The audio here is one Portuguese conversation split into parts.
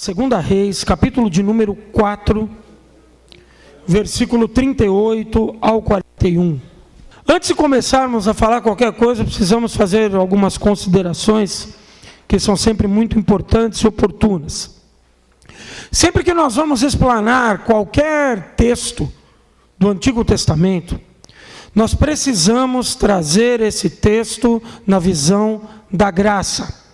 Segunda Reis, capítulo de número 4, versículo 38 ao 41. Antes de começarmos a falar qualquer coisa, precisamos fazer algumas considerações que são sempre muito importantes e oportunas. Sempre que nós vamos explanar qualquer texto do Antigo Testamento, nós precisamos trazer esse texto na visão da graça.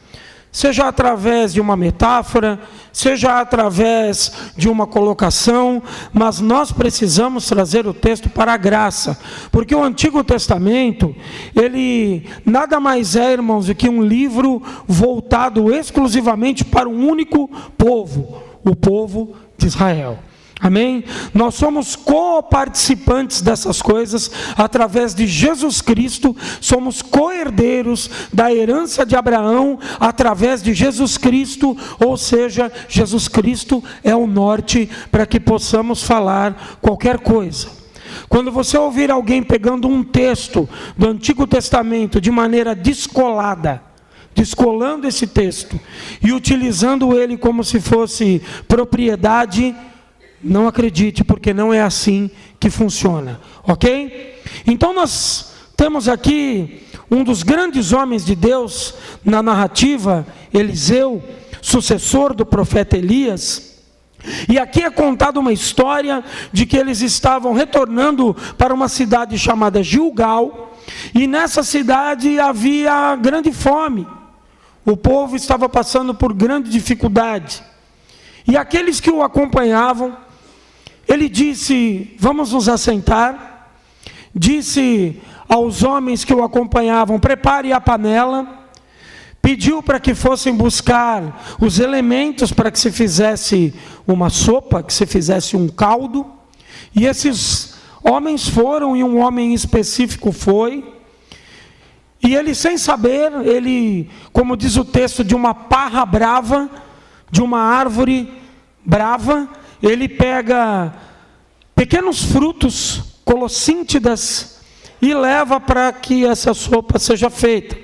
Seja através de uma metáfora, seja através de uma colocação, mas nós precisamos trazer o texto para a graça, porque o Antigo Testamento, ele nada mais é, irmãos, do que um livro voltado exclusivamente para um único povo, o povo de Israel. Amém? Nós somos co-participantes dessas coisas através de Jesus Cristo, somos co-herdeiros da herança de Abraão através de Jesus Cristo, ou seja, Jesus Cristo é o norte para que possamos falar qualquer coisa. Quando você ouvir alguém pegando um texto do Antigo Testamento de maneira descolada, descolando esse texto e utilizando ele como se fosse propriedade, não acredite, porque não é assim que funciona, ok? Então nós temos aqui um dos grandes homens de Deus na narrativa, Eliseu, sucessor do profeta Elias. E aqui é contada uma história de que eles estavam retornando para uma cidade chamada Gilgal, e nessa cidade havia grande fome, o povo estava passando por grande dificuldade, e aqueles que o acompanhavam, ele disse: vamos nos assentar. Disse aos homens que o acompanhavam: prepare a panela. Pediu para que fossem buscar os elementos para que se fizesse uma sopa, que se fizesse um caldo. E esses homens foram, e um homem específico foi. E ele, sem saber, ele, como diz o texto, de uma parra brava, de uma árvore brava, ele pega pequenos frutos, colossíntidas, e leva para que essa sopa seja feita,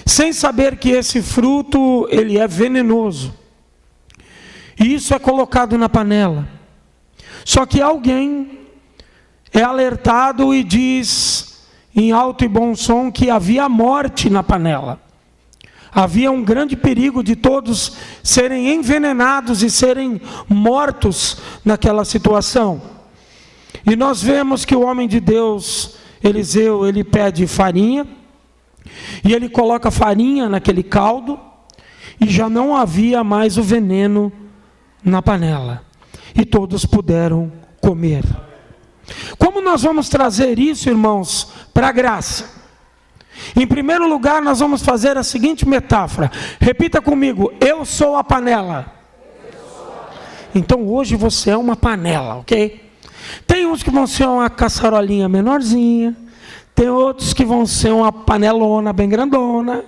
sem saber que esse fruto, ele é venenoso. E isso é colocado na panela. Só que alguém é alertado e diz, em alto e bom som, que havia morte na panela. Havia um grande perigo de todos serem envenenados e serem mortos naquela situação. E nós vemos que o homem de Deus, Eliseu, ele pede farinha, e ele coloca farinha naquele caldo, e já não havia mais o veneno na panela, e todos puderam comer. Como nós vamos trazer isso, irmãos, para a graça? Em primeiro lugar, nós vamos fazer a seguinte metáfora. Repita comigo: eu sou a panela. Então hoje você é uma panela, ok? Tem uns que vão ser uma caçarolinha menorzinha, tem outros que vão ser uma panelona bem grandona,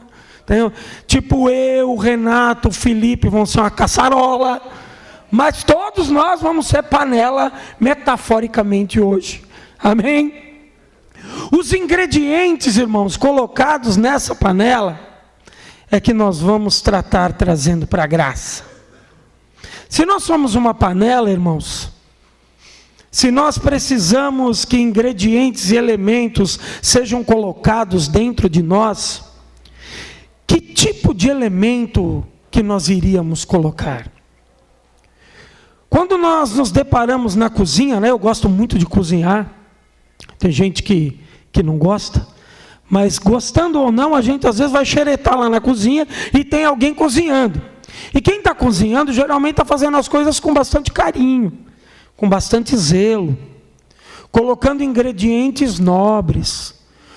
tipo eu, o Renato, o Felipe vão ser uma caçarola, mas todos nós vamos ser panela metaforicamente hoje, amém? Os ingredientes, irmãos, colocados nessa panela, é que nós vamos tratar trazendo para a graça. Se nós somos uma panela, irmãos, se nós precisamos que ingredientes e elementos sejam colocados dentro de nós, que tipo de elemento que nós iríamos colocar? Quando nós nos deparamos na cozinha, eu gosto muito de cozinhar, tem gente que não gosta, mas gostando ou não, a gente às vezes vai xeretar lá na cozinha e tem alguém cozinhando. E quem está cozinhando geralmente está fazendo as coisas com bastante carinho, com bastante zelo, colocando ingredientes nobres,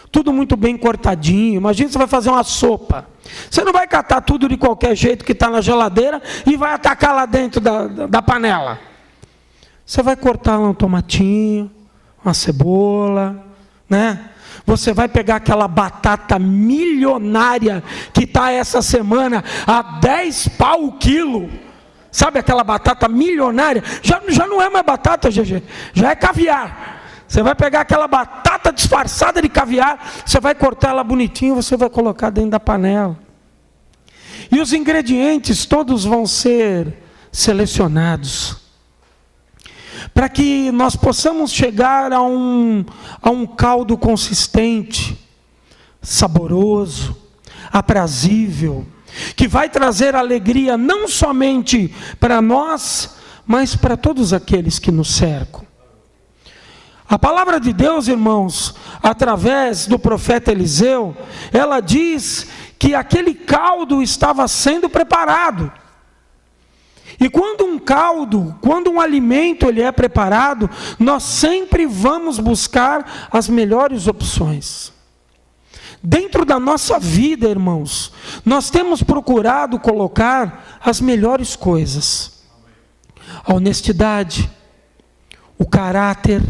tudo muito bem cortadinho. Imagina, você vai fazer uma sopa, você não vai catar tudo de qualquer jeito que está na geladeira e vai atacar lá dentro da panela. Você vai cortar lá um tomatinho, uma cebola, Você vai pegar aquela batata milionária que está essa semana a 10 pau o quilo. Sabe aquela batata milionária? Já não é mais batata, GG, já é caviar. Você vai pegar aquela batata disfarçada de caviar, você vai cortar ela bonitinho, você vai colocar dentro da panela. E os ingredientes todos vão ser selecionados, para que nós possamos chegar a um caldo consistente, saboroso, aprazível, que vai trazer alegria não somente para nós, mas para todos aqueles que nos cercam. A palavra de Deus, irmãos, através do profeta Eliseu, ela diz que aquele caldo estava sendo preparado. E quando um alimento ele é preparado, nós sempre vamos buscar as melhores opções. Dentro da nossa vida, irmãos, nós temos procurado colocar as melhores coisas. A honestidade, o caráter,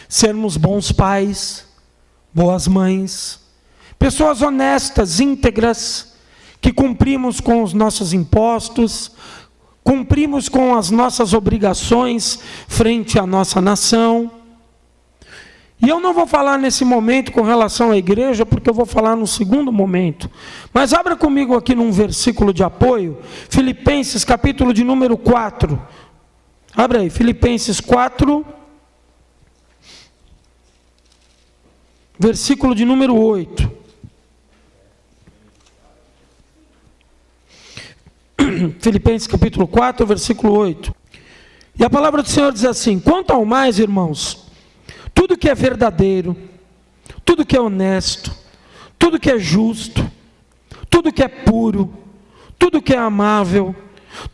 sermos bons pais, boas mães, pessoas honestas, íntegras, que cumprimos com os nossos impostos, cumprimos com as nossas obrigações frente à nossa nação. E eu não vou falar nesse momento com relação à igreja, porque eu vou falar no segundo momento. Mas abra comigo aqui num versículo de apoio, Filipenses, capítulo de número 4. Abra aí, Filipenses 4, versículo de número 8. Filipenses capítulo 4, versículo 8. E a palavra do Senhor diz assim: quanto ao mais, irmãos, tudo que é verdadeiro, tudo que é honesto, tudo que é justo, tudo que é puro, tudo que é amável,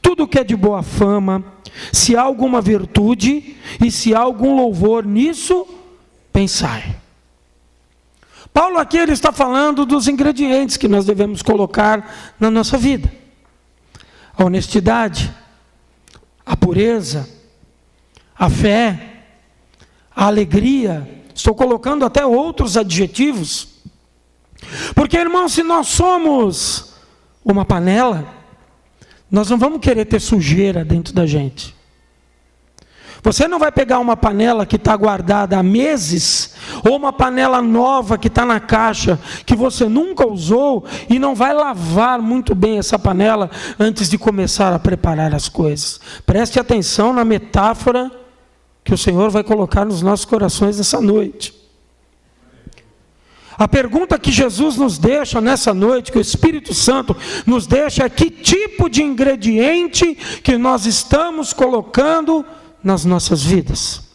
tudo que é de boa fama, se há alguma virtude e se há algum louvor, nisso pensai. Paulo aqui ele está falando dos ingredientes que nós devemos colocar na nossa vida. A honestidade, a pureza, a fé, a alegria. Estou colocando até outros adjetivos. Porque, irmão, se nós somos uma panela, nós não vamos querer ter sujeira dentro da gente. Você não vai pegar uma panela que está guardada há meses, ou uma panela nova que está na caixa, que você nunca usou, e não vai lavar muito bem essa panela antes de começar a preparar as coisas. Preste atenção na metáfora que o Senhor vai colocar nos nossos corações nessa noite. A pergunta que Jesus nos deixa nessa noite, que o Espírito Santo nos deixa, é que tipo de ingrediente que nós estamos colocando nas nossas vidas.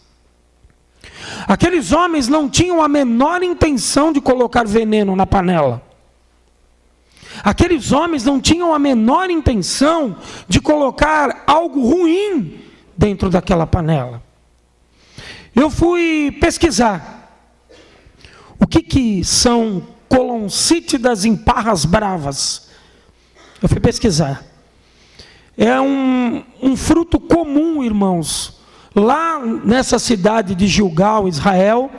Aqueles homens não tinham a menor intenção de colocar veneno na panela. Aqueles homens não tinham a menor intenção de colocar algo ruim dentro daquela panela. Eu fui pesquisar o que são coloncítidas em parras bravas. Eu fui pesquisar. É um fruto comum, irmãos, lá nessa cidade de Gilgal, Israel,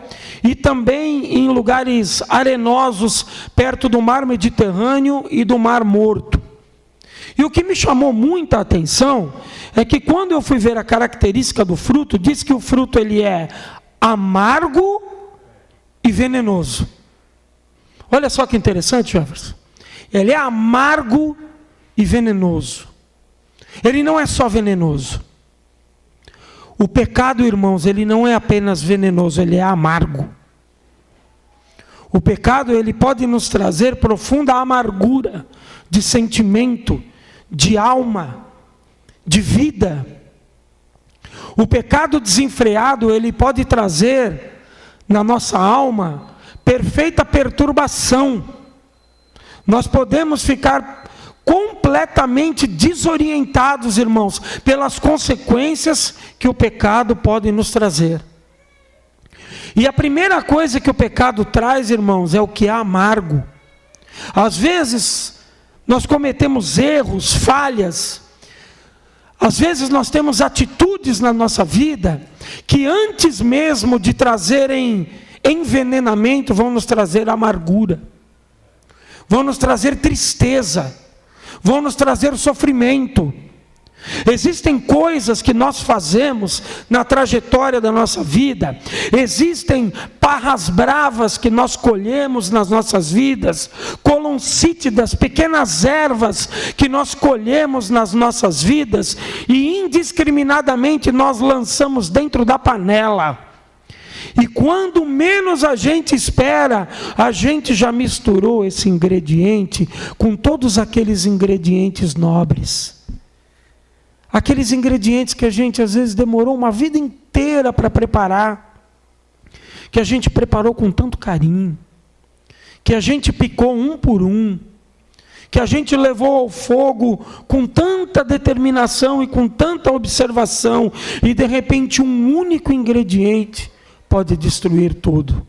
e também em lugares arenosos perto do mar Mediterrâneo e do Mar Morto. E o que me chamou muita atenção é que quando eu fui ver a característica do fruto, diz que o fruto ele é amargo e venenoso. Olha só que interessante, Jefferson. Ele é amargo e venenoso. Ele não é só venenoso. O pecado, irmãos, ele não é apenas venenoso, ele é amargo. O pecado, ele pode nos trazer profunda amargura de sentimento, de alma, de vida. O pecado desenfreado, ele pode trazer na nossa alma perfeita perturbação. Nós podemos ficar completamente desorientados, irmãos, pelas consequências que o pecado pode nos trazer. E a primeira coisa que o pecado traz, irmãos, é o que é amargo. Às vezes nós cometemos erros, falhas. Às vezes nós temos atitudes na nossa vida que antes mesmo de trazerem envenenamento, vão nos trazer amargura, vão nos trazer tristeza, vão nos trazer sofrimento, Existem coisas que nós fazemos na trajetória da nossa vida, existem parras bravas que nós colhemos nas nossas vidas, coloncítidas, pequenas ervas que nós colhemos nas nossas vidas, e indiscriminadamente nós lançamos dentro da panela. E quando menos a gente espera, a gente já misturou esse ingrediente com todos aqueles ingredientes nobres. Aqueles ingredientes que a gente às vezes demorou uma vida inteira para preparar, que a gente preparou com tanto carinho, que a gente picou um por um, que a gente levou ao fogo com tanta determinação e com tanta observação, e de repente um único ingrediente pode destruir tudo.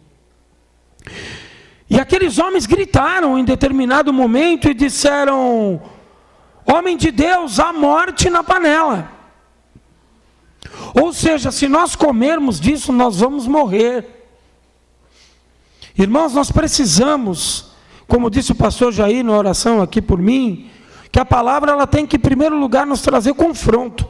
E aqueles homens gritaram em determinado momento e disseram: homem de Deus, há morte na panela. Ou seja, se nós comermos disso, nós vamos morrer. Irmãos, nós precisamos, como disse o pastor Jair na oração aqui por mim, que a palavra ela tem que, em primeiro lugar, nos trazer confronto.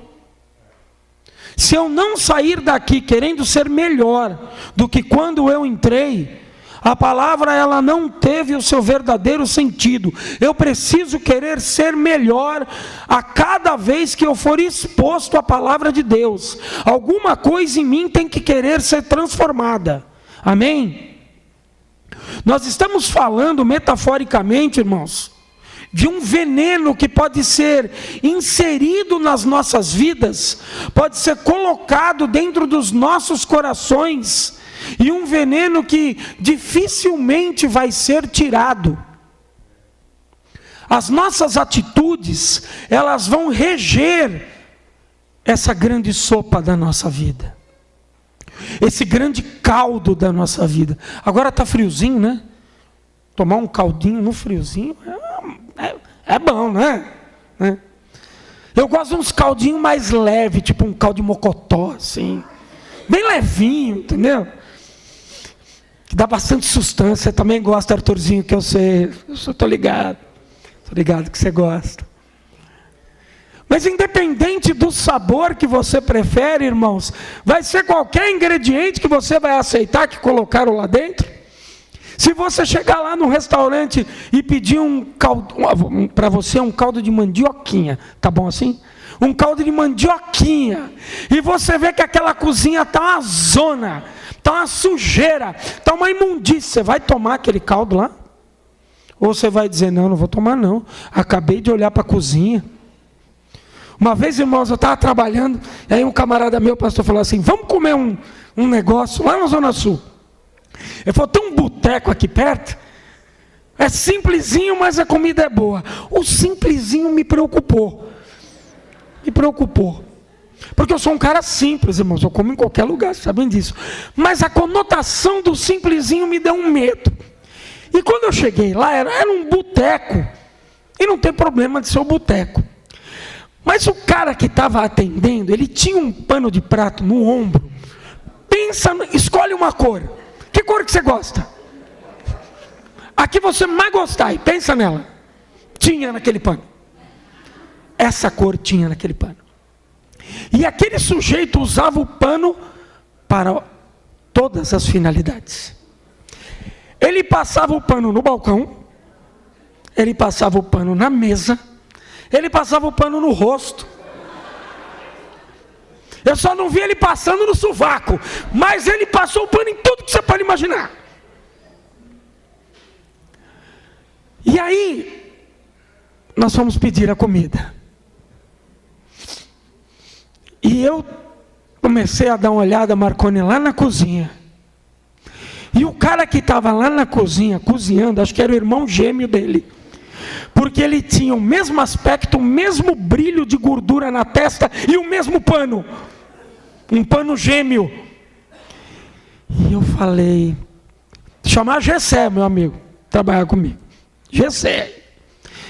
Se eu não sair daqui querendo ser melhor do que quando eu entrei, a palavra ela não teve o seu verdadeiro sentido. Eu preciso querer ser melhor a cada vez que eu for exposto à palavra de Deus. Alguma coisa em mim tem que querer ser transformada. Amém? Nós estamos falando metaforicamente, irmãos, de um veneno que pode ser inserido nas nossas vidas, pode ser colocado dentro dos nossos corações, e um veneno que dificilmente vai ser tirado. As nossas atitudes, elas vão reger essa grande sopa da nossa vida, esse grande caldo da nossa vida. Agora está friozinho, né? Tomar um caldinho no friozinho é bom, né? Eu gosto de uns caldinhos mais leves, tipo um caldo de mocotó, assim, bem levinho, entendeu? Que dá bastante sustância. Você também gosta, Arthurzinho, que eu sei, eu estou ligado que você gosta. Mas independente do sabor que você prefere, irmãos, vai ser qualquer ingrediente que você vai aceitar que colocaram lá dentro. Se você chegar lá no restaurante e pedir para você um caldo de mandioquinha, tá bom assim? Um caldo de mandioquinha, e você vê que aquela cozinha está uma zona, está uma sujeira, está uma imundícia, você vai tomar aquele caldo lá? Ou você vai dizer: não vou tomar não, acabei de olhar para a cozinha. Uma vez, irmãos, eu estava trabalhando, e aí um camarada meu, pastor, falou assim: vamos comer um negócio lá na Zona Sul. Ele falou: tem um boteco aqui perto, é simplesinho, mas a comida é boa. O simplesinho me preocupou, porque eu sou um cara simples, irmãos, eu como em qualquer lugar, vocês sabem disso, mas a conotação do simplesinho me deu um medo. E quando eu cheguei lá, era um boteco, e não tem problema de ser um boteco, mas o cara que estava atendendo, ele tinha um pano de prato no ombro. Escolhe uma cor. Que cor que você gosta? A que você mais gostar, e pensa nela. Tinha naquele pano. Essa cor tinha naquele pano. E aquele sujeito usava o pano para todas as finalidades. Ele passava o pano no balcão, ele passava o pano na mesa, ele passava o pano no rosto. Eu só não vi ele passando no sovaco, mas ele passou o pano em tudo que você pode imaginar. E aí, nós fomos pedir a comida. E eu comecei a dar uma olhada, Marconi, lá na cozinha. E o cara que estava lá na cozinha, cozinhando, acho que era o irmão gêmeo dele. Porque ele tinha o mesmo aspecto, o mesmo brilho de gordura na testa e o mesmo pano. Um pano gêmeo. E eu falei, chamar Gessé, meu amigo, trabalhar comigo. Gessé.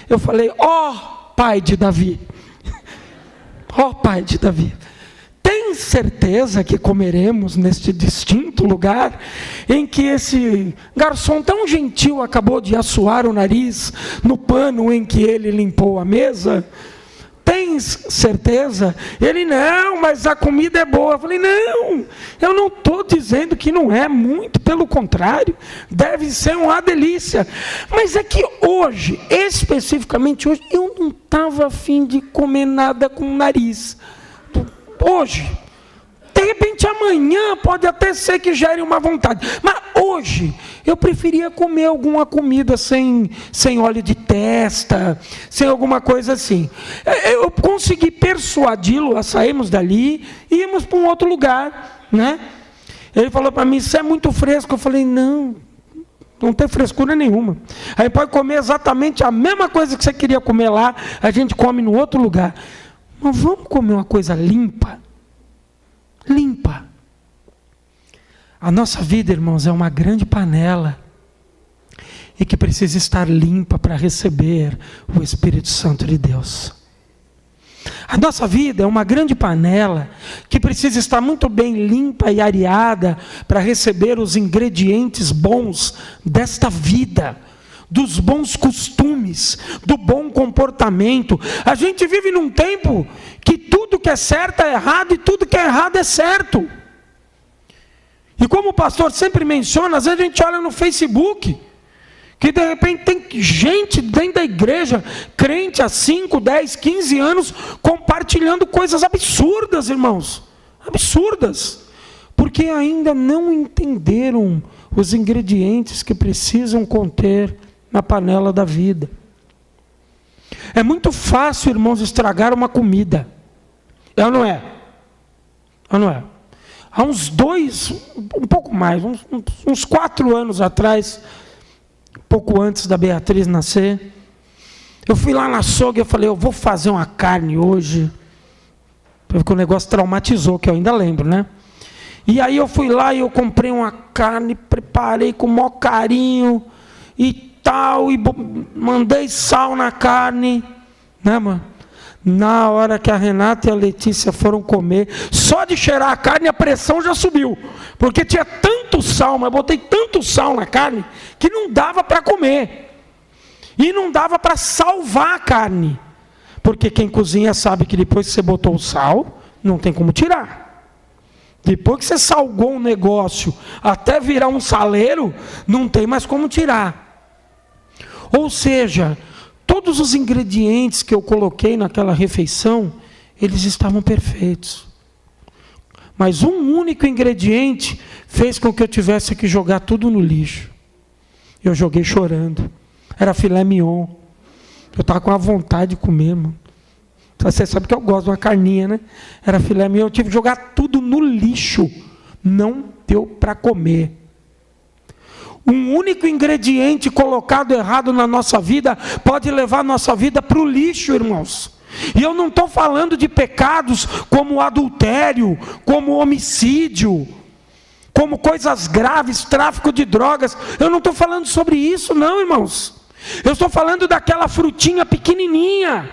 Eu falei: pai de Davi. Pai de Davi. Tem certeza que comeremos neste distinto lugar em que esse garçom tão gentil acabou de assoar o nariz no pano em que ele limpou a mesa? Tem tens certeza? Ele, não, mas a comida é boa. Eu falei, não, eu não estou dizendo que não é, muito pelo contrário, deve ser uma delícia. Mas é que hoje, especificamente hoje, eu não estava a fim de comer nada com o nariz. Hoje, de repente amanhã pode até ser que gere uma vontade, mas hoje eu preferia comer alguma comida sem óleo de testa, sem alguma coisa assim. Eu consegui persuadi-lo a sairmos dali e irmos para um outro lugar, né? Ele falou para mim, isso é muito fresco. Eu falei, não tem frescura nenhuma. Aí pode comer exatamente a mesma coisa que você queria comer lá, a gente come no outro lugar. Mas vamos comer uma coisa limpa. Limpa. A nossa vida, irmãos, é uma grande panela e que precisa estar limpa para receber o Espírito Santo de Deus. A nossa vida é uma grande panela que precisa estar muito bem limpa e areada para receber os ingredientes bons desta vida, dos bons costumes, do bom comportamento. A gente vive num tempo que tudo que é certo é errado e tudo que é errado é certo. E como o pastor sempre menciona, às vezes a gente olha no Facebook, que de repente tem gente dentro da igreja, crente há 5, 10, 15 anos, compartilhando coisas absurdas, irmãos. Absurdas. Porque ainda não entenderam os ingredientes que precisam conter na panela da vida. É muito fácil, irmãos, estragar uma comida. É ou não é? É ou não é? Há uns um pouco mais, uns 4 anos atrás, pouco antes da Beatriz nascer, eu fui lá na açougue, eu falei, eu vou fazer uma carne hoje, porque o negócio traumatizou, que eu ainda lembro, né? E aí eu fui lá e eu comprei uma carne, preparei com o maior carinho e tal, e mandei sal na carne, né, mano? Na hora que a Renata e a Letícia foram comer, só de cheirar a carne a pressão já subiu, porque tinha tanto sal, mas botei tanto sal na carne, que não dava para comer, e não dava para salvar a carne, porque quem cozinha sabe que depois que você botou o sal, não tem como tirar. Depois que você salgou um negócio, até virar um saleiro, não tem mais como tirar. Ou seja, todos os ingredientes que eu coloquei naquela refeição, eles estavam perfeitos. Mas um único ingrediente fez com que eu tivesse que jogar tudo no lixo. Eu joguei chorando. Era filé mignon. Eu estava com a vontade de comer, mano. Você sabe que eu gosto de uma carninha, né? Era filé mignon. Eu tive que jogar tudo no lixo. Não deu para comer. Um único ingrediente colocado errado na nossa vida pode levar a nossa vida para o lixo, irmãos. E eu não estou falando de pecados como adultério, como homicídio, como coisas graves, tráfico de drogas. Eu não estou falando sobre isso não, irmãos. Eu estou falando daquela frutinha pequenininha,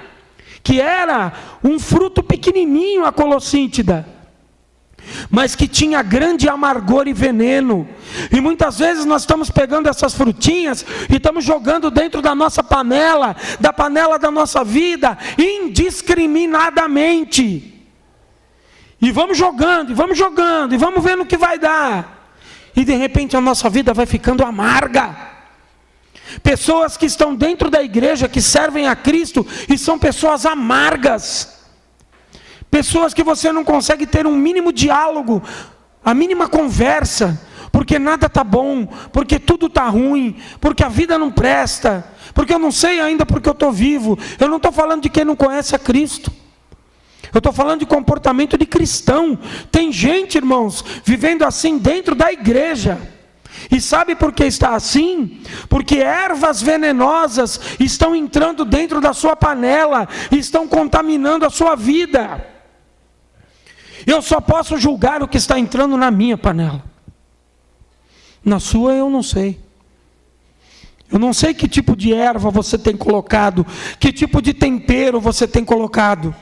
que era um fruto pequenininho, a colossíntida, mas que tinha grande amargor e veneno. E muitas vezes nós estamos pegando essas frutinhas e estamos jogando dentro da nossa panela, da panela da nossa vida, indiscriminadamente. E vamos jogando, e vamos jogando, e vamos vendo o que vai dar. E de repente a nossa vida vai ficando amarga. Pessoas que estão dentro da igreja, que servem a Cristo, e são pessoas amargas. Pessoas que você não consegue ter um mínimo diálogo, a mínima conversa, porque nada está bom, porque tudo está ruim, porque a vida não presta, porque eu não sei ainda porque eu estou vivo. Eu não estou falando de quem não conhece a Cristo. Eu estou falando de comportamento de cristão. Tem gente, irmãos, vivendo assim dentro da igreja. E sabe por que está assim? Porque ervas venenosas estão entrando dentro da sua panela e estão contaminando a sua vida. Eu só posso julgar o que está entrando na minha panela. Na sua eu não sei. Eu não sei que tipo de erva você tem colocado, que tipo de tempero você tem colocado.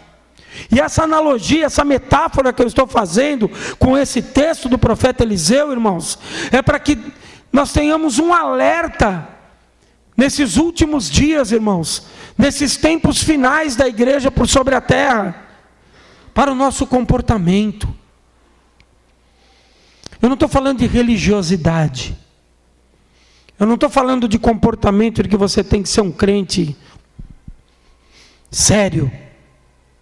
E essa analogia, essa metáfora que eu estou fazendo com esse texto do profeta Eliseu, irmãos, é para que nós tenhamos um alerta nesses últimos dias, irmãos, nesses tempos finais da igreja por sobre a terra, para o nosso comportamento. Eu não estou falando de religiosidade. Eu não estou falando de comportamento de que você tem que ser um crente sério,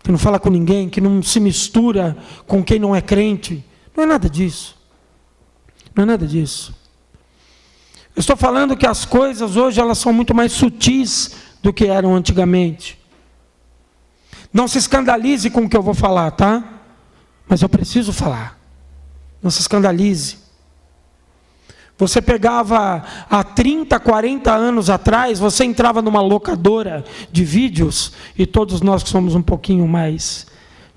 que não fala com ninguém, que não se mistura com quem não é crente. Não é nada disso. Não é nada disso. Eu estou falando que as coisas hoje elas são muito mais sutis do que eram antigamente. Não se escandalize com o que eu vou falar, tá? Mas eu preciso falar. Não se escandalize. Você pegava há 30, 40 anos atrás, você entrava numa locadora de vídeos, e todos nós que somos um pouquinho mais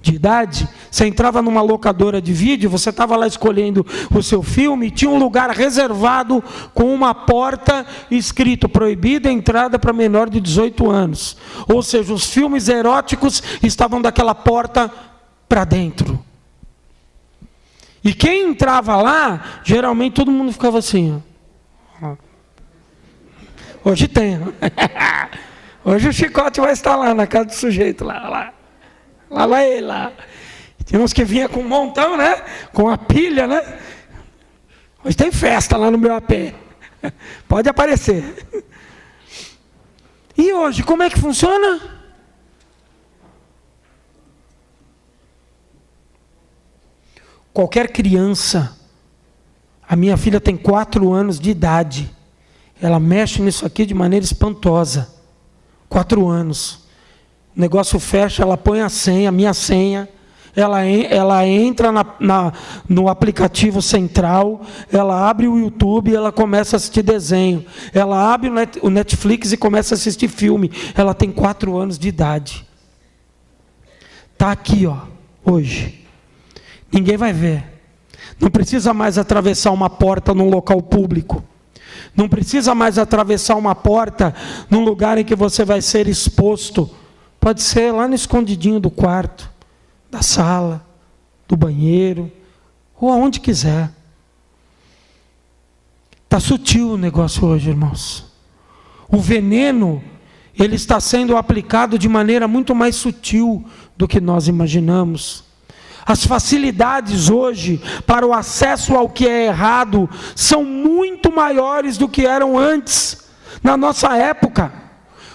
de idade, você entrava numa locadora de vídeo, você estava lá escolhendo o seu filme, e tinha um lugar reservado com uma porta escrito proibida entrada para menor de 18 anos. Ou seja, os filmes eróticos estavam daquela porta para dentro. E quem entrava lá, geralmente todo mundo ficava assim. Ó. Hoje tem. Hoje o chicote vai estar lá na casa do sujeito. Lá vai ele lá. Tem uns que vinha com um montão, né? Com a pilha, né? Hoje tem festa lá no meu AP. Pode aparecer. E hoje, como é que funciona? Qualquer criança, a minha filha tem 4 anos de idade, ela mexe nisso aqui de maneira espantosa. 4 anos. O negócio fecha, ela põe a senha, a minha senha, ela entra no aplicativo central, ela abre o YouTube e ela começa a assistir desenho. Ela abre o Netflix e começa a assistir filme. Ela tem 4 anos de idade. Está aqui, ó, hoje. Ninguém vai ver. Não precisa mais atravessar uma porta num local público. Não precisa mais atravessar uma porta num lugar em que você vai ser exposto. Pode ser lá no escondidinho do quarto, da sala, do banheiro, ou aonde quiser. Está sutil o negócio hoje, irmãos. O veneno, ele está sendo aplicado de maneira muito mais sutil do que nós imaginamos. As facilidades hoje para o acesso ao que é errado são muito maiores do que eram antes, na nossa época.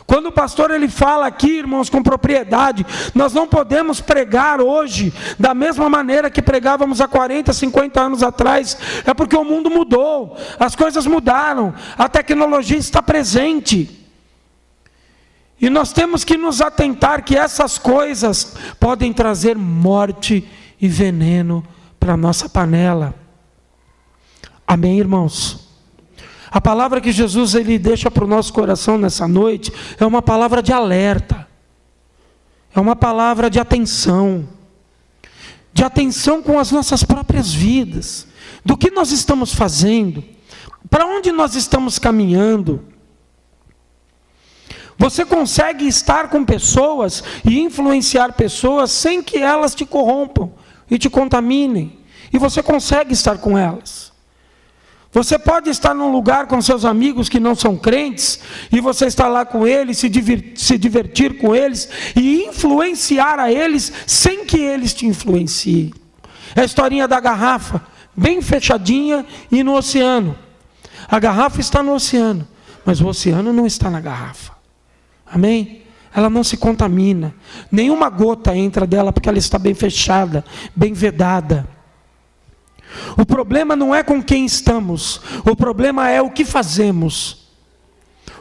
Quando o pastor ele fala aqui, irmãos, com propriedade, nós não podemos pregar hoje da mesma maneira que pregávamos há 40, 50 anos atrás. É porque o mundo mudou, as coisas mudaram, a tecnologia está presente. E nós temos que nos atentar que essas coisas podem trazer morte e veneno para a nossa panela. Amém, irmãos? A palavra que Jesus ele deixa para o nosso coração nessa noite é uma palavra de alerta. É uma palavra de atenção. De atenção com as nossas próprias vidas. Do que nós estamos fazendo. Para onde nós estamos caminhando. Você consegue estar com pessoas e influenciar pessoas sem que elas te corrompam e te contaminem. E você consegue estar com elas. Você pode estar num lugar com seus amigos que não são crentes, e você está lá com eles, se divertir com eles, e influenciar a eles sem que eles te influenciem. É a historinha da garrafa, bem fechadinha e no oceano. A garrafa está no oceano, mas o oceano não está na garrafa. Amém? Ela não se contamina. Nenhuma gota entra dela porque ela está bem fechada, bem vedada. O problema não é com quem estamos. O problema é o que fazemos.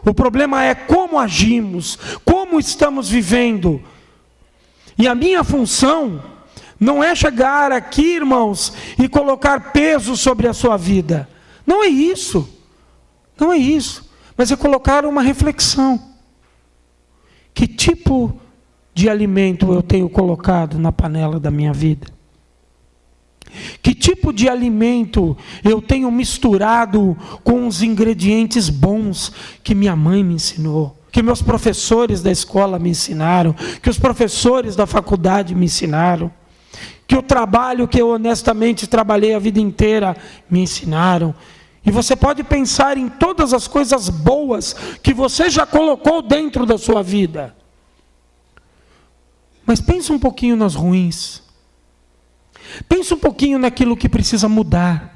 O problema é como agimos, como estamos vivendo. E a minha função não é chegar aqui, irmãos, e colocar peso sobre a sua vida. Não é isso. Não é isso. Mas é colocar uma reflexão. Que tipo de alimento eu tenho colocado na panela da minha vida? Que tipo de alimento eu tenho misturado com os ingredientes bons que minha mãe me ensinou, que meus professores da escola me ensinaram, que os professores da faculdade me ensinaram, que o trabalho que eu honestamente trabalhei a vida inteira me ensinaram? E você pode pensar em todas as coisas boas que você já colocou dentro da sua vida. Mas pensa um pouquinho nas ruins. Pensa um pouquinho naquilo que precisa mudar.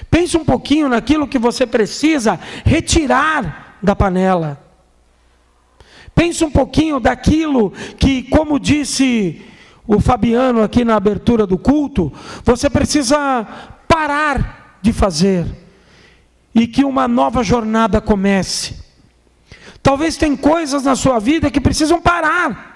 Pensa um pouquinho naquilo que você precisa retirar da panela. Pensa um pouquinho daquilo que, como disse o Fabiano aqui na abertura do culto, você precisa parar de fazer e que uma nova jornada comece. Talvez tem coisas na sua vida que precisam parar.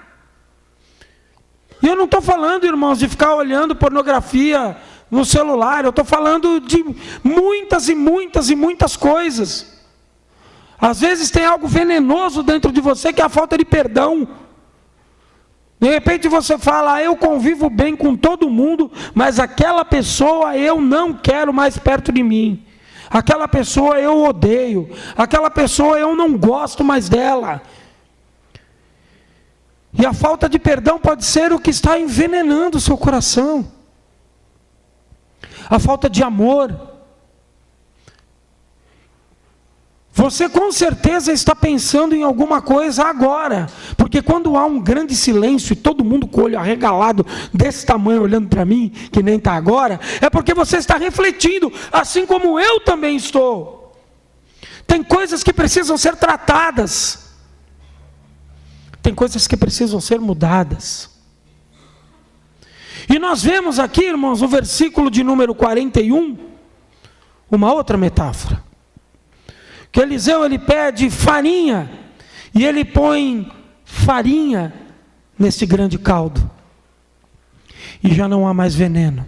E eu não estou falando, irmãos, de ficar olhando pornografia no celular. Eu estou falando de muitas e muitas e muitas coisas. Às vezes tem algo venenoso dentro de você que é a falta de perdão. De repente você fala, eu convivo bem com todo mundo, mas aquela pessoa eu não quero mais perto de mim. Aquela pessoa eu odeio. Aquela pessoa eu não gosto mais dela. E a falta de perdão pode ser o que está envenenando o seu coração. A falta de amor. Você com certeza está pensando em alguma coisa agora. Porque quando há um grande silêncio e todo mundo com o olho arregalado desse tamanho olhando para mim, que nem está agora, é porque você está refletindo, assim como eu também estou. Tem coisas que precisam ser tratadas. Tem coisas que precisam ser mudadas. E nós vemos aqui, irmãos, no versículo de número 41, uma outra metáfora. Que Eliseu, ele pede farinha, e ele põe farinha nesse grande caldo. E já não há mais veneno.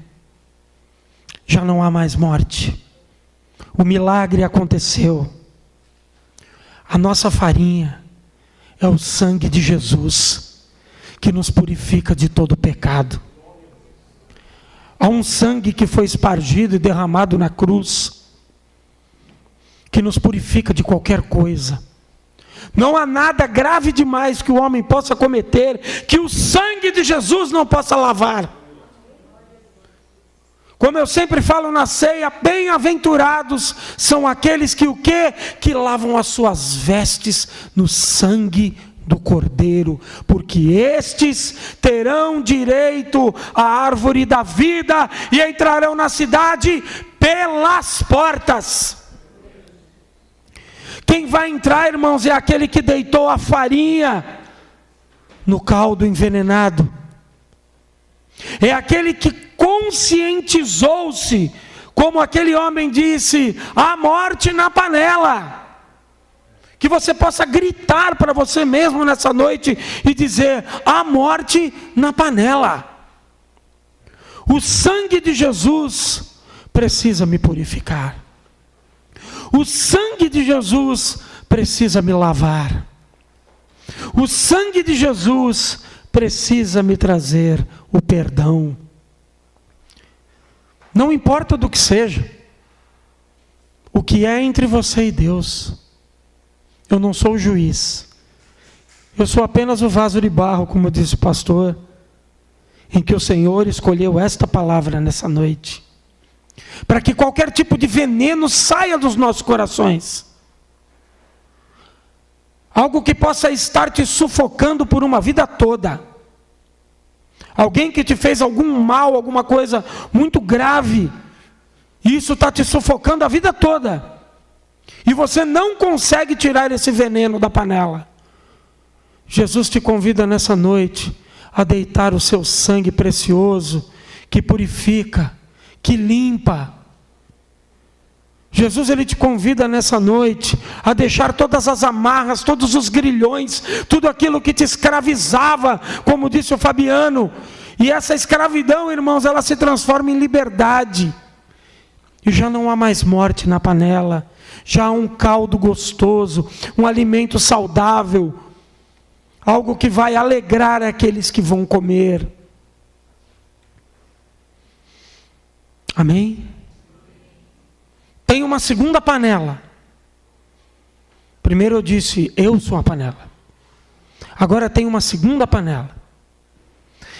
Já não há mais morte. O milagre aconteceu. A nossa farinha é o sangue de Jesus, que nos purifica de todo pecado. Há um sangue que foi espargido e derramado na cruz, que nos purifica de qualquer coisa. Não há nada grave demais que o homem possa cometer, que o sangue de Jesus não possa lavar. Como eu sempre falo na ceia, bem-aventurados são aqueles que o quê? Que lavam as suas vestes no sangue do Cordeiro, porque estes terão direito à árvore da vida e entrarão na cidade pelas portas. Quem vai entrar, irmãos, é aquele que deitou a farinha no caldo envenenado. É aquele que conscientizou-se, como aquele homem disse, a morte na panela. Que você possa gritar para você mesmo nessa noite e dizer, a morte na panela. O sangue de Jesus precisa me purificar. O sangue de Jesus precisa me lavar. O sangue de Jesus precisa me trazer o perdão. Não importa do que seja, o que é entre você e Deus. Eu não sou o juiz. Eu sou apenas o vaso de barro, como disse o pastor, em que o Senhor escolheu esta palavra nessa noite, para que qualquer tipo de veneno saia dos nossos corações. Algo que possa estar te sufocando por uma vida toda. Alguém que te fez algum mal, alguma coisa muito grave, e isso está te sufocando a vida toda. E você não consegue tirar esse veneno da panela. Jesus te convida nessa noite a deitar o seu sangue precioso, que purifica, que limpa. Jesus, ele te convida nessa noite a deixar todas as amarras, todos os grilhões, tudo aquilo que te escravizava, como disse o Fabiano. E essa escravidão, irmãos, ela se transforma em liberdade. E já não há mais morte na panela. Já há um caldo gostoso, um alimento saudável, algo que vai alegrar aqueles que vão comer. Amém? Tem uma segunda panela. Primeiro eu disse, eu sou a panela. Agora tem uma segunda panela.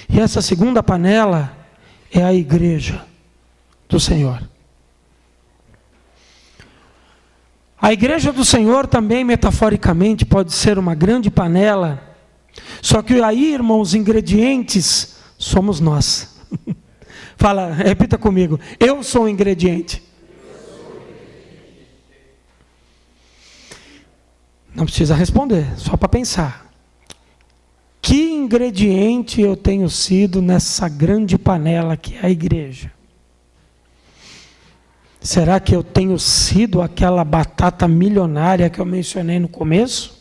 E essa segunda panela é a igreja do Senhor. A igreja do Senhor também, metaforicamente, pode ser uma grande panela, só que aí, irmãos, os ingredientes somos nós. Fala, repita comigo, eu sou o ingrediente. Não precisa responder, só para pensar. Que ingrediente eu tenho sido nessa grande panela que é a igreja? Será que eu tenho sido aquela batata milionária que eu mencionei no começo?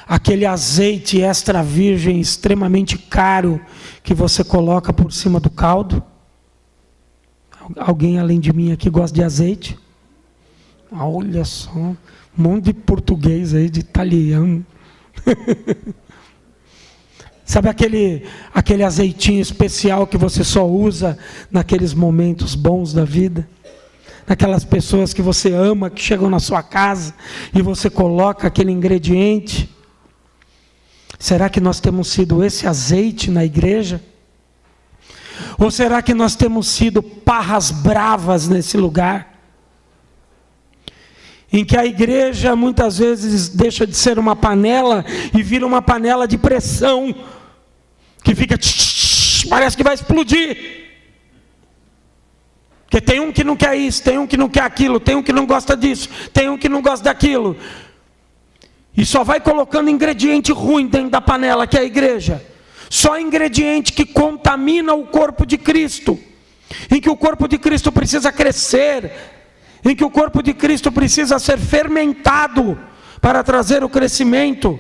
Aquele azeite extra virgem extremamente caro que você coloca por cima do caldo? Alguém além de mim aqui gosta de azeite? Olha só, um monte de português aí, de italiano. Sabe aquele azeitinho especial que você só usa naqueles momentos bons da vida? Naquelas pessoas que você ama, que chegam na sua casa e você coloca aquele ingrediente. Será que nós temos sido esse azeite na igreja? Ou será que nós temos sido parras bravas nesse lugar? Em que a igreja muitas vezes deixa de ser uma panela e vira uma panela de pressão, que fica, parece que vai explodir. Porque tem um que não quer isso, tem um que não quer aquilo, tem um que não gosta disso, tem um que não gosta daquilo. E só vai colocando ingrediente ruim dentro da panela, que é a igreja. Só ingrediente que contamina o corpo de Cristo. Em que o corpo de Cristo precisa crescer. Em que o corpo de Cristo precisa ser fermentado para trazer o crescimento.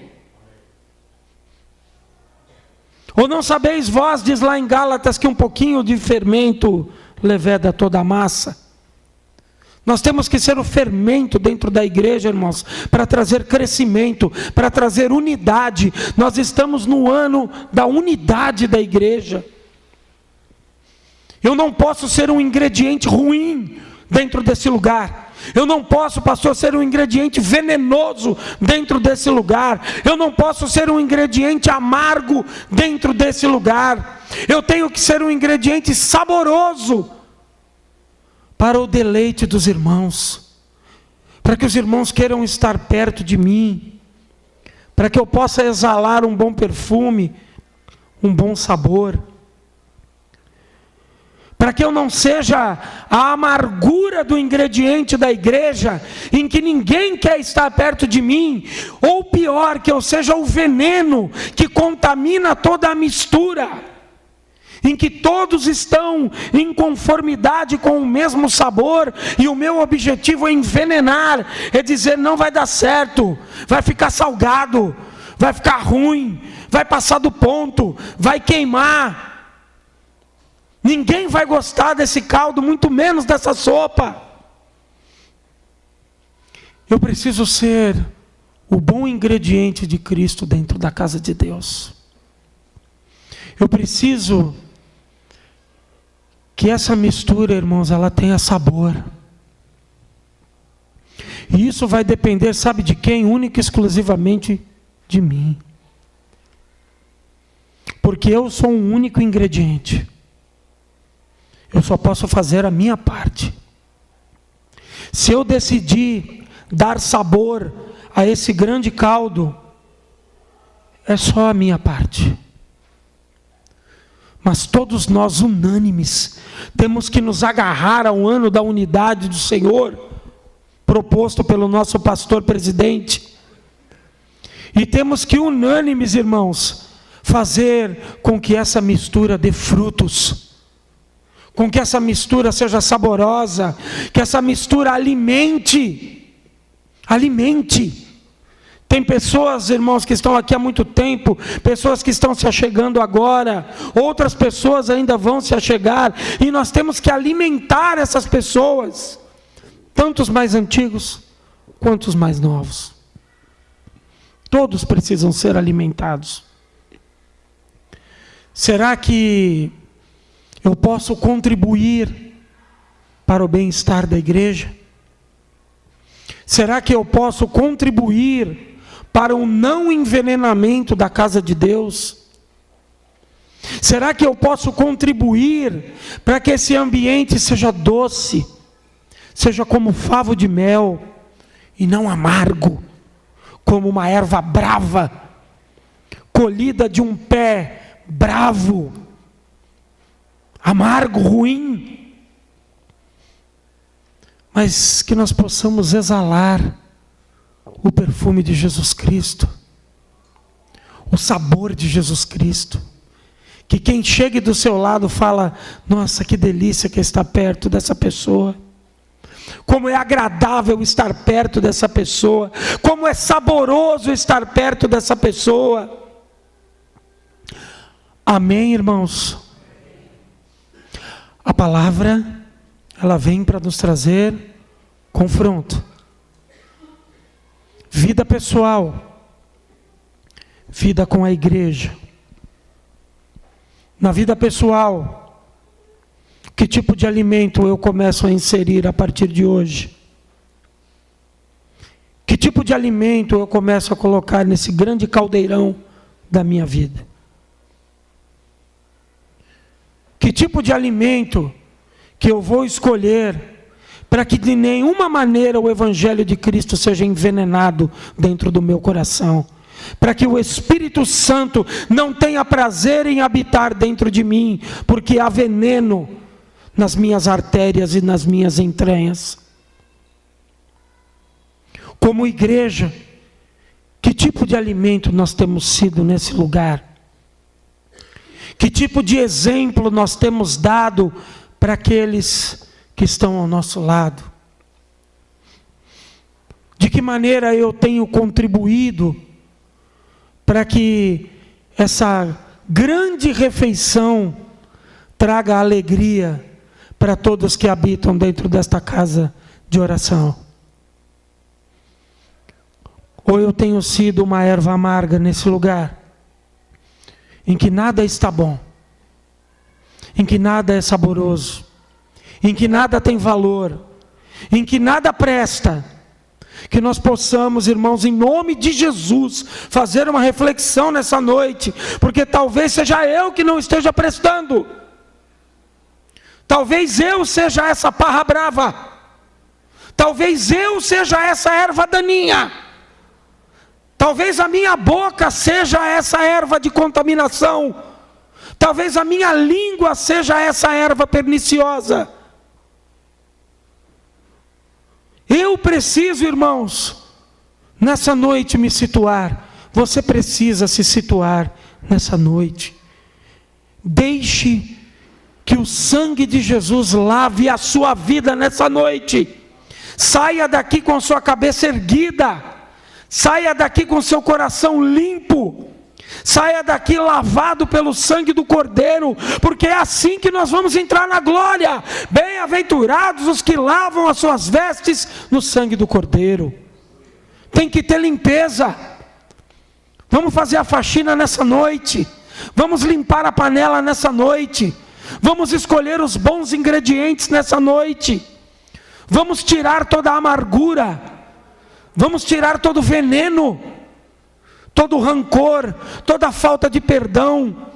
Ou não sabeis vós, diz lá em Gálatas, que um pouquinho de fermento leveda toda a massa? Nós temos que ser o fermento dentro da igreja, irmãos, para trazer crescimento, para trazer unidade. Nós estamos no ano da unidade da igreja. Eu não posso ser um ingrediente ruim dentro desse lugar. Eu não posso, pastor, ser um ingrediente venenoso dentro desse lugar. Eu não posso ser um ingrediente amargo dentro desse lugar. Eu tenho que ser um ingrediente saboroso para o deleite dos irmãos, para que os irmãos queiram estar perto de mim, para que eu possa exalar um bom perfume, um bom sabor, para que eu não seja a amargura do ingrediente da igreja, em que ninguém quer estar perto de mim, ou pior, que eu seja o veneno que contamina toda a mistura, em que todos estão em conformidade com o mesmo sabor, e o meu objetivo é envenenar, é dizer, não vai dar certo, vai ficar salgado, vai ficar ruim, vai passar do ponto, vai queimar. Ninguém vai gostar desse caldo, muito menos dessa sopa. Eu preciso ser o bom ingrediente de Cristo dentro da casa de Deus. Eu preciso que essa mistura, irmãos, ela tenha sabor. E isso vai depender, sabe de quem? Única e exclusivamente de mim. Porque eu sou um único ingrediente. Eu só posso fazer a minha parte. Se eu decidir dar sabor a esse grande caldo, é só a minha parte. Mas todos nós, unânimes, temos que nos agarrar ao ano da unidade do Senhor, proposto pelo nosso pastor presidente. E temos que, unânimes, irmãos, fazer com que essa mistura dê frutos, com que essa mistura seja saborosa, que essa mistura alimente. Tem pessoas, irmãos, que estão aqui há muito tempo, pessoas que estão se achegando agora, outras pessoas ainda vão se achegar, e nós temos que alimentar essas pessoas, tanto os mais antigos, quanto os mais novos. Todos precisam ser alimentados. Será que eu posso contribuir para o bem-estar da igreja? Será que eu posso contribuir para o não envenenamento da casa de Deus? Será que eu posso contribuir para que esse ambiente seja doce, seja como favo de mel e não amargo, como uma erva brava, colhida de um pé bravo, amargo, ruim, mas que nós possamos exalar o perfume de Jesus Cristo, o sabor de Jesus Cristo, que quem chegue do seu lado fala: nossa, que delícia que está perto dessa pessoa, como é agradável estar perto dessa pessoa, como é saboroso estar perto dessa pessoa. Amém, irmãos? A palavra, ela vem para nos trazer confronto. Vida pessoal, vida com a igreja. Na vida pessoal, que tipo de alimento eu começo a inserir a partir de hoje? Que tipo de alimento eu começo a colocar nesse grande caldeirão da minha vida? Que tipo de alimento que eu vou escolher para que de nenhuma maneira o Evangelho de Cristo seja envenenado dentro do meu coração? Para que o Espírito Santo não tenha prazer em habitar dentro de mim, porque há veneno nas minhas artérias e nas minhas entranhas. Como igreja, que tipo de alimento nós temos sido nesse lugar? Que tipo de exemplo nós temos dado para aqueles que estão ao nosso lado? De que maneira eu tenho contribuído para que essa grande refeição traga alegria para todos que habitam dentro desta casa de oração? Ou eu tenho sido uma erva amarga nesse lugar, em que nada está bom, em que nada é saboroso, em que nada tem valor, em que nada presta? Que nós possamos, irmãos, em nome de Jesus, fazer uma reflexão nessa noite, porque talvez seja eu que não esteja prestando, talvez eu seja essa parra brava, talvez eu seja essa erva daninha, talvez a minha boca seja essa erva de contaminação, talvez a minha língua seja essa erva perniciosa. Eu preciso, irmãos, nessa noite me situar. Você precisa se situar nessa noite. Deixe que o sangue de Jesus lave a sua vida nessa noite. Saia daqui com sua cabeça erguida. Saia daqui com seu coração limpo. Saia daqui lavado pelo sangue do Cordeiro, porque é assim que nós vamos entrar na glória. Bem-aventurados os que lavam as suas vestes no sangue do Cordeiro. Tem que ter limpeza. Vamos fazer a faxina nessa noite. Vamos limpar a panela nessa noite. Vamos escolher os bons ingredientes nessa noite. Vamos tirar toda a amargura. Vamos tirar todo o veneno, todo o rancor, toda a falta de perdão,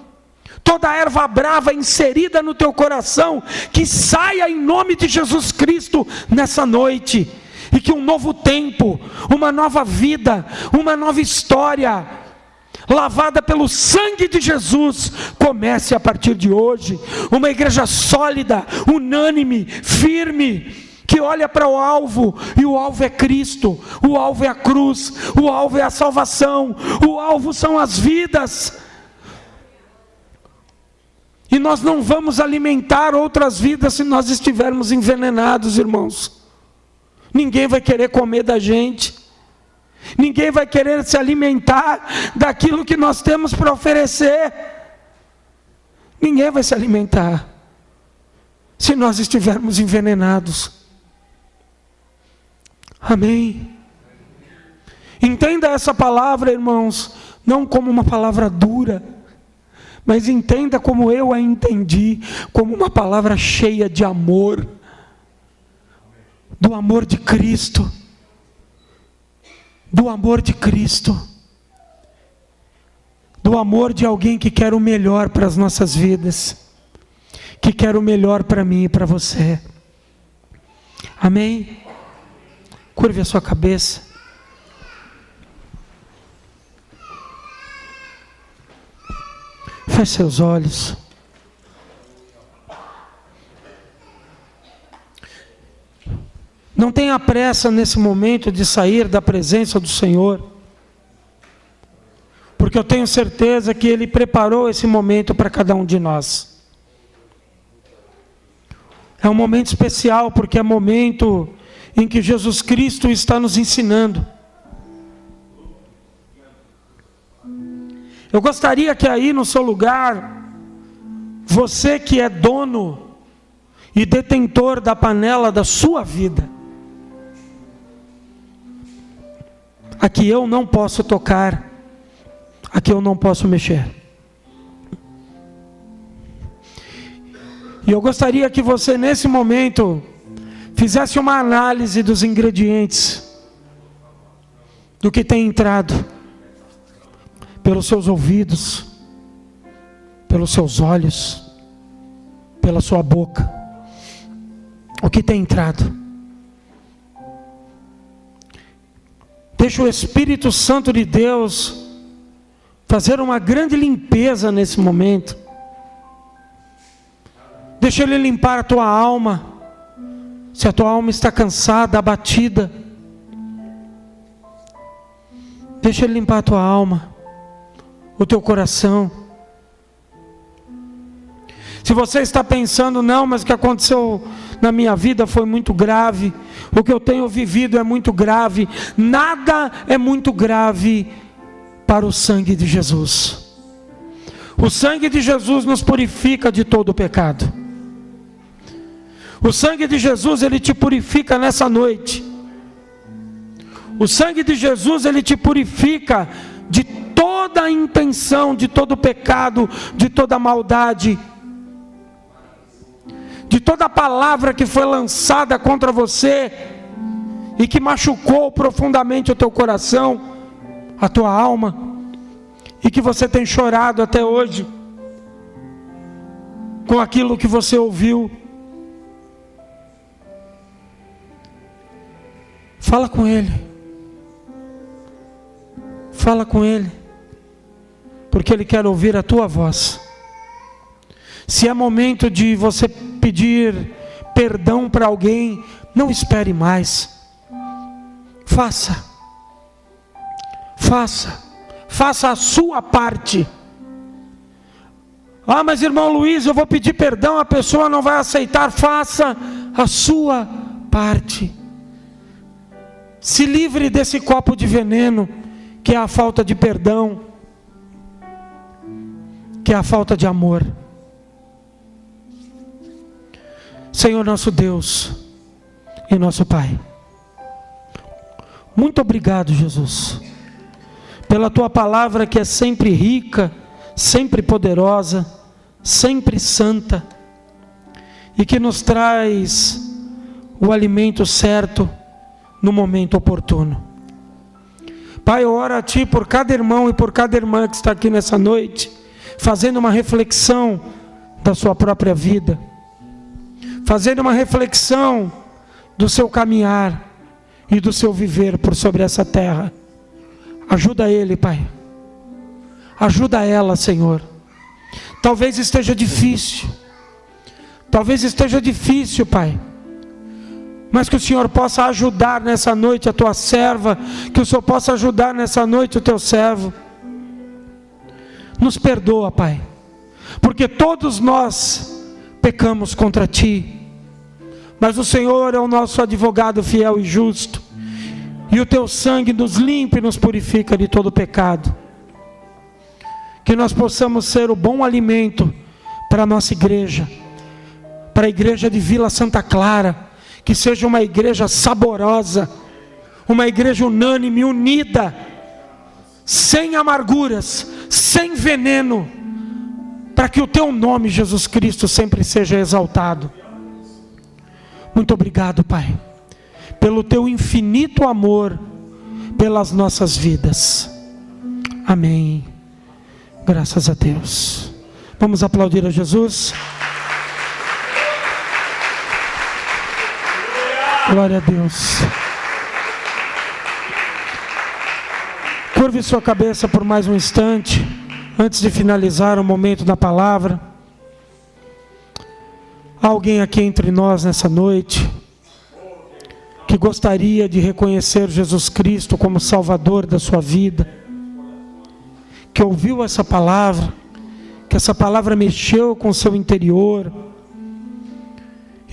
toda a erva brava inserida no teu coração, que saia em nome de Jesus Cristo nessa noite, e que um novo tempo, uma nova vida, uma nova história, lavada pelo sangue de Jesus, comece a partir de hoje. Uma igreja sólida, unânime, firme, que olha para o alvo, e o alvo é Cristo, o alvo é a cruz, o alvo é a salvação, o alvo são as vidas. E nós não vamos alimentar outras vidas se nós estivermos envenenados, irmãos. Ninguém vai querer comer da gente, ninguém vai querer se alimentar daquilo que nós temos para oferecer. Ninguém vai se alimentar se nós estivermos envenenados. Amém? Entenda essa palavra, irmãos, não como uma palavra dura, mas entenda como eu a entendi, como uma palavra cheia de amor, do amor de Cristo, do amor de Cristo, do amor de alguém que quer o melhor para as nossas vidas, que quer o melhor para mim e para você. Amém? Curve a sua cabeça. Feche seus olhos. Não tenha pressa nesse momento de sair da presença do Senhor, porque eu tenho certeza que Ele preparou esse momento para cada um de nós. É um momento especial, porque é momento em que Jesus Cristo está nos ensinando. Eu gostaria que aí no seu lugar, você que é dono e detentor da panela da sua vida, aqui eu não posso tocar, aqui eu não posso mexer. E eu gostaria que você nesse momento fizesse uma análise dos ingredientes, do que tem entrado pelos seus ouvidos, pelos seus olhos, pela sua boca. O que tem entrado? Deixa o Espírito Santo de Deus fazer uma grande limpeza nesse momento. Deixa Ele limpar a tua alma. Se a tua alma está cansada, abatida, deixa Ele limpar a tua alma, o teu coração. Se você está pensando, não, mas o que aconteceu na minha vida foi muito grave, o que eu tenho vivido é muito grave, nada é muito grave para o sangue de Jesus. O sangue de Jesus nos purifica de todo o pecado. O sangue de Jesus, Ele te purifica nessa noite. O sangue de Jesus, Ele te purifica de toda a intenção, de todo o pecado, de toda a maldade, de toda a palavra que foi lançada contra você e que machucou profundamente o teu coração, a tua alma, e que você tem chorado até hoje com aquilo que você ouviu. Fala com Ele. Fala com Ele, porque Ele quer ouvir a tua voz. Se é momento de você pedir perdão para alguém, não espere mais. Faça a sua parte. Ah, mas irmão Luiz, eu vou pedir perdão, a pessoa não vai aceitar. Faça a sua parte. Se livre desse copo de veneno, que é a falta de perdão, que é a falta de amor. Senhor nosso Deus e nosso Pai, muito obrigado, Jesus, pela Tua palavra que é sempre rica, sempre poderosa, sempre santa, e que nos traz o alimento certo no momento oportuno. Pai, eu oro a Ti por cada irmão e por cada irmã que está aqui nessa noite, fazendo uma reflexão da sua própria vida, fazendo uma reflexão do seu caminhar e do seu viver por sobre essa terra. Ajuda ele, Pai. Ajuda ela, Senhor. Talvez esteja difícil. Talvez esteja difícil, Pai. Mas que o Senhor possa ajudar nessa noite a tua serva, que o Senhor possa ajudar nessa noite o teu servo. Nos perdoa, Pai, porque todos nós pecamos contra Ti, mas o Senhor é o nosso advogado fiel e justo, e o Teu sangue nos limpa e nos purifica de todo pecado. Que nós possamos ser o bom alimento para a nossa igreja, para a igreja de Vila Santa Clara, que seja uma igreja saborosa, uma igreja unânime, unida, sem amarguras, sem veneno, para que o Teu nome, Jesus Cristo, sempre seja exaltado. Muito obrigado, Pai, pelo Teu infinito amor pelas nossas vidas. Amém. Graças a Deus. Vamos aplaudir a Jesus. Glória a Deus. Curve sua cabeça por mais um instante, antes de finalizar o momento da palavra. Há alguém aqui entre nós nessa noite que gostaria de reconhecer Jesus Cristo como Salvador da sua vida, que ouviu essa palavra, que essa palavra mexeu com o seu interior,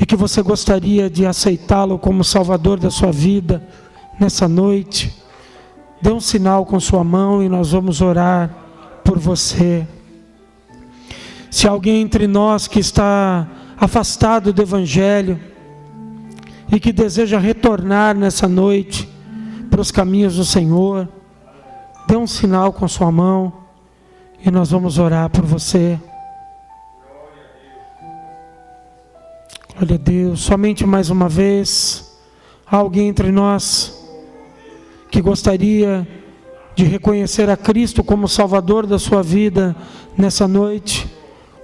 e que você gostaria de aceitá-lo como Salvador da sua vida nessa noite? Dê um sinal com sua mão e nós vamos orar por você. Se alguém entre nós que está afastado do Evangelho e que deseja retornar nessa noite para os caminhos do Senhor, dê um sinal com sua mão e nós vamos orar por você. Glória a Deus. Somente mais uma vez, há alguém entre nós que gostaria de reconhecer a Cristo como Salvador da sua vida nessa noite,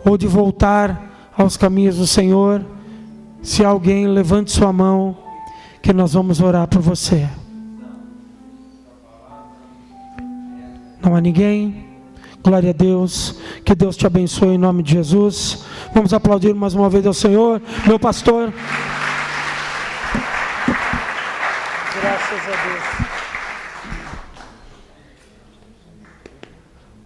ou de voltar aos caminhos do Senhor? Se há alguém, levante sua mão, que nós vamos orar por você. Não há ninguém? Glória a Deus. Que Deus te abençoe em nome de Jesus. Vamos aplaudir mais uma vez ao Senhor. Meu pastor. Graças a Deus.